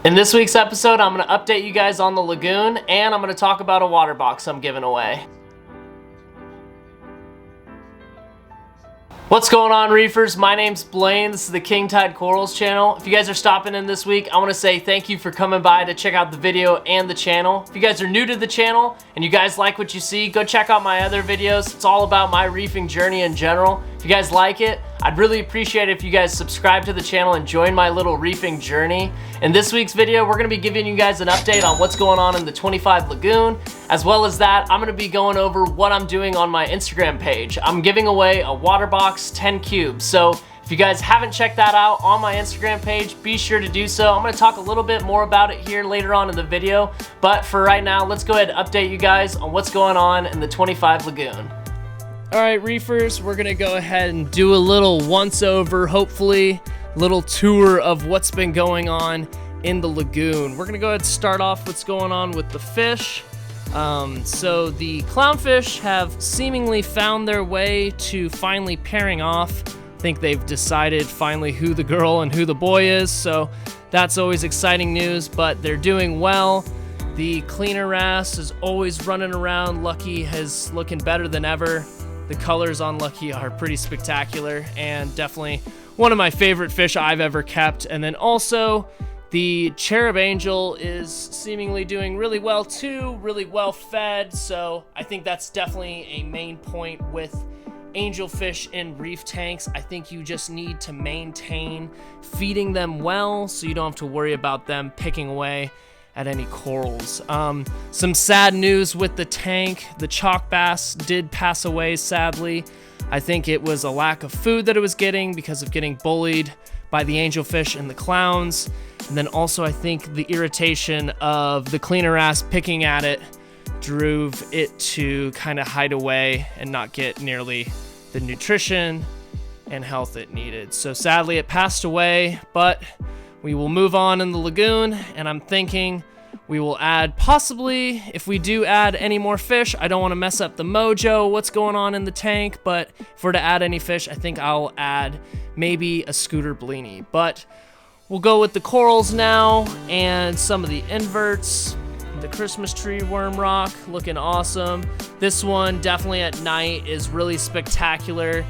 In this week's episode, I'm going to update you guys on the lagoon, and I'm going to talk about a water box I'm giving away. What's going on, reefers? My name's Blaine. This is the King Tide Corals channel. If you guys are stopping in this week, I want to say thank you for coming by to check out the video and the channel. If you guys are new to the channel and you guys like what you see, go check out my other videos. It's all about my reefing journey in general. If you guys like it, I'd really appreciate it if you guys subscribe to the channel and join my little reefing journey. In this week's video, we're going to be giving you guys an update on what's going on in the 25 Lagoon. As well as that, I'm going to be going over what I'm doing on my Instagram page. I'm giving away a water box 10 cubes. So if you guys haven't checked that out on my Instagram page, be sure to do so. I'm going to talk a little bit more about it here later on in the video. But for right now, let's go ahead and update you guys on what's going on in the 25 Lagoon. Alright, reefers, we're going to go ahead and do a little once-over, hopefully, little tour of what's been going on in the lagoon. We're going to go ahead and start off what's going on with the fish. So the clownfish have seemingly found their way to finally pairing off. I think they've decided finally who the girl and who the boy is, so that's always exciting news, but they're doing well. The cleaner wrasse is always running around. Lucky is looking better than ever. The colors on Lucky are pretty spectacular and definitely one of my favorite fish I've ever kept. And then also the cherub angel is seemingly doing really well too, really well fed. So I think that's definitely a main point with angelfish in reef tanks. I think you just need to maintain feeding them well so you don't have to worry about them picking away at any corals. Some sad news with the tank. The chalk bass did pass away, sadly. I think it was a lack of food that it was getting because of getting bullied by the angelfish and the clowns. And then also I think the irritation of the cleaner wrasse picking at it drove it to kind of hide away and not get nearly the nutrition and health it needed. So sadly it passed away, but we will move on in the lagoon, and I'm thinking we will add, possibly, if we do add any more fish, I don't want to mess up the mojo, what's going on in the tank, but if we're to add any fish, I think I'll add maybe a scooter blini. But we'll go with the corals now, and some of the inverts. The Christmas tree worm rock, looking awesome. This one, definitely at night, is really spectacular.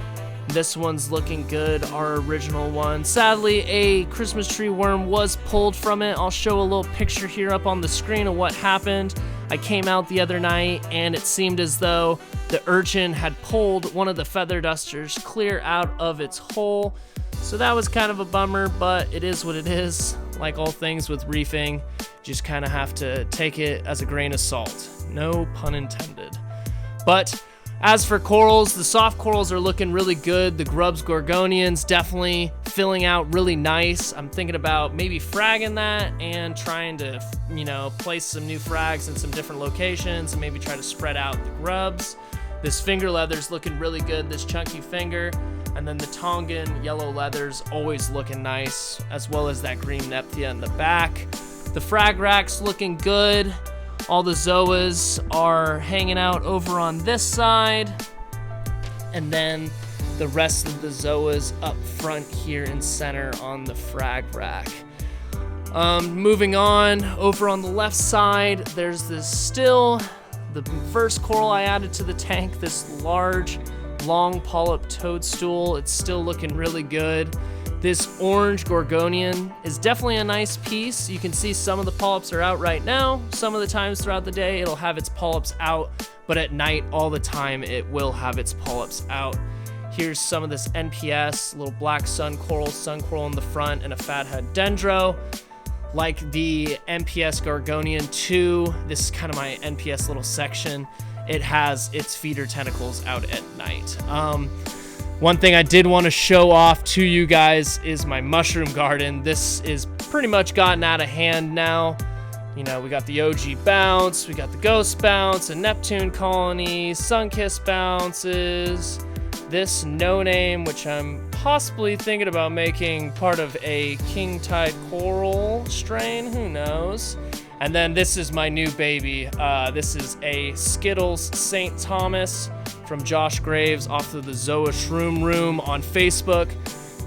This one's looking good, our original one. Sadly, a Christmas tree worm was pulled from it. I'll show a little picture here up on the screen of what happened. I came out the other night and it seemed as though the urchin had pulled one of the feather dusters clear out of its hole. So that was kind of a bummer, but it is what it is. Like all things with reefing, you just kind of have to take it as a grain of salt. No pun intended. But as for corals, the soft corals are looking really good. The grubs gorgonians definitely filling out really nice. I'm thinking about maybe fragging that and trying to, place some new frags in some different locations and maybe try to spread out the grubs. This finger leather's looking really good, this chunky finger. And then the Tongan yellow leather's always looking nice, as well as that green Nephthya in the back. The frag rack's looking good. All the zoas are hanging out over on this side. And then the rest of the zoas up front here in center on the frag rack. Moving on, over on the left side, there's the first coral I added to the tank, this large, long polyp toadstool. It's still looking really good. This orange gorgonian is definitely a nice piece. You can see some of the polyps are out right now. Some of the times throughout the day, it'll have its polyps out, but at night, all the time, it will have its polyps out. Here's some of this NPS, little black sun coral in the front, and a fathead dendro. Like the NPS gorgonian 2, this is kind of my NPS little section. It has its feeder tentacles out at night. One thing I did want to show off to you guys is my mushroom garden. This is pretty much gotten out of hand now. We got the OG bounce, we got the ghost bounce, a Neptune colony, Sunkiss bounces, this no name, which I'm possibly thinking about making part of a King Tide coral strain, who knows. And then this is my new baby. This is a Skittles St. Thomas from Josh Graves off of the Zoa Shroom Room on Facebook.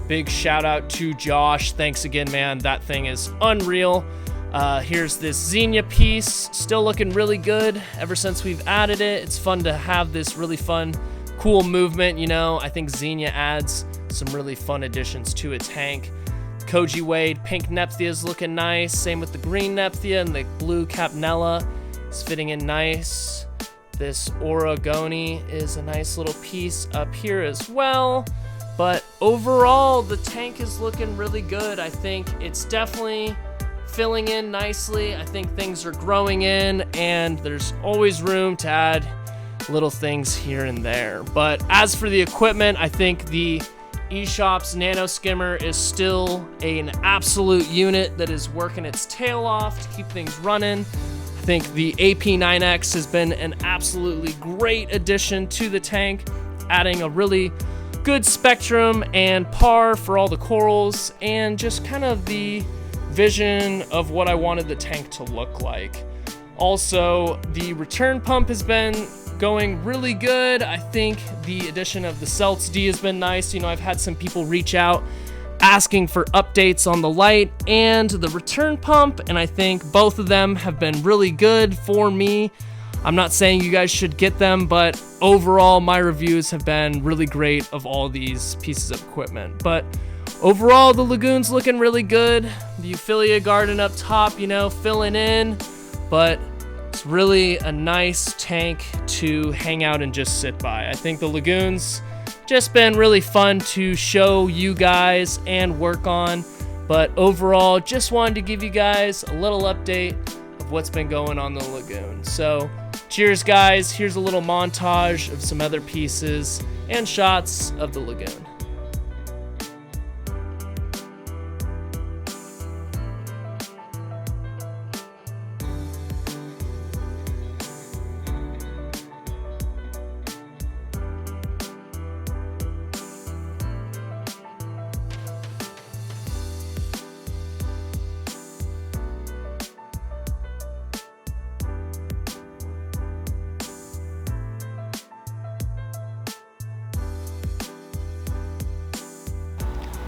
Big shout out to Josh. Thanks again, man. That thing is unreal. Here's this Xenia piece, still looking really good ever since we've added it. It's fun to have this really fun, cool movement, you know. I think Xenia adds some really fun additions to a tank. Koji Wade pink Nephthya is looking nice. Same with the green Nephthya, and the blue Capnella is fitting in nice. This Oragoni is a nice little piece up here as well. But overall, the tank is looking really good. I think it's definitely filling in nicely. I think things are growing in, and there's always room to add little things here and there. But as for the equipment, I think the eShop's Nano Skimmer is still an absolute unit that is working its tail off to keep things running. I think the AP9X has been an absolutely great addition to the tank, adding a really good spectrum and par for all the corals, and just kind of the vision of what I wanted the tank to look like. Also, the return pump has been going really good. I think the addition of the Celts D has been nice. You know, I've had some people reach out asking for updates on the light and the return pump, and I think both of them have been really good for me. I'm not saying you guys should get them, but overall my reviews have been really great of all these pieces of equipment. But overall, the Lagoon's looking really good. The Euphilia Garden up top, you know, filling in, but it's really a nice tank to hang out and just sit by. I think the Lagoon's just been really fun to show you guys and work on, but overall, just wanted to give you guys a little update of what's been going on the Lagoon. So, cheers guys. Here's a little montage of some other pieces and shots of the Lagoon.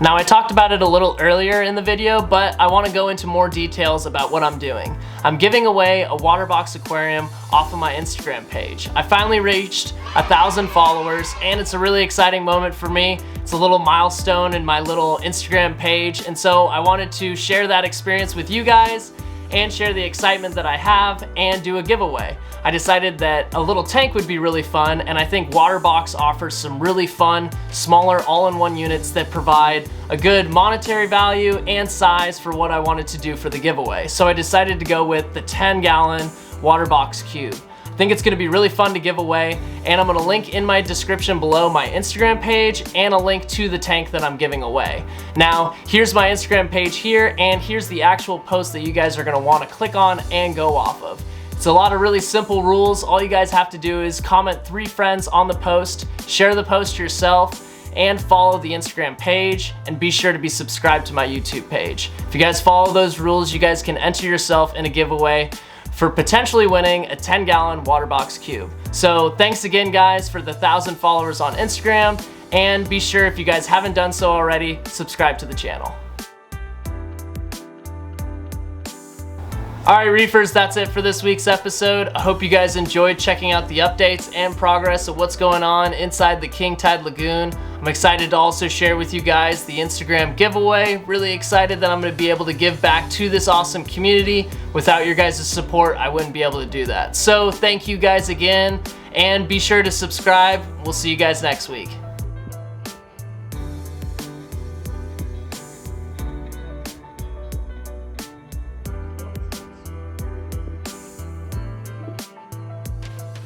Now, I talked about it a little earlier in the video, but I want to go into more details about what I'm doing. I'm giving away a water box aquarium off of my Instagram page. I finally reached 1,000 followers, and it's a really exciting moment for me. It's a little milestone in my little Instagram page, and so I wanted to share that experience with you guys and share the excitement that I have and do a giveaway. I decided that a little tank would be really fun, and I think Waterbox offers some really fun, smaller all-in-one units that provide a good monetary value and size for what I wanted to do for the giveaway. So I decided to go with the 10-gallon Waterbox Cube. I think it's gonna be really fun to give away, and I'm gonna link in my description below my Instagram page and a link to the tank that I'm giving away. Now, here's my Instagram page here, and here's the actual post that you guys are gonna wanna click on and go off of. It's a lot of really simple rules. All you guys have to do is comment 3 friends on the post, share the post yourself, and follow the Instagram page, and be sure to be subscribed to my YouTube page. If you guys follow those rules, you guys can enter yourself in a giveaway for potentially winning a 10-gallon Waterbox Cube. So thanks again guys for the 1,000 followers on Instagram, and be sure, if you guys haven't done so already, subscribe to the channel. Alright Reefers, that's it for this week's episode. I hope you guys enjoyed checking out the updates and progress of what's going on inside the King Tide Lagoon. I'm excited to also share with you guys the Instagram giveaway. Really excited that I'm going to be able to give back to this awesome community. Without your guys' support, I wouldn't be able to do that. So thank you guys again, and be sure to subscribe. We'll see you guys next week.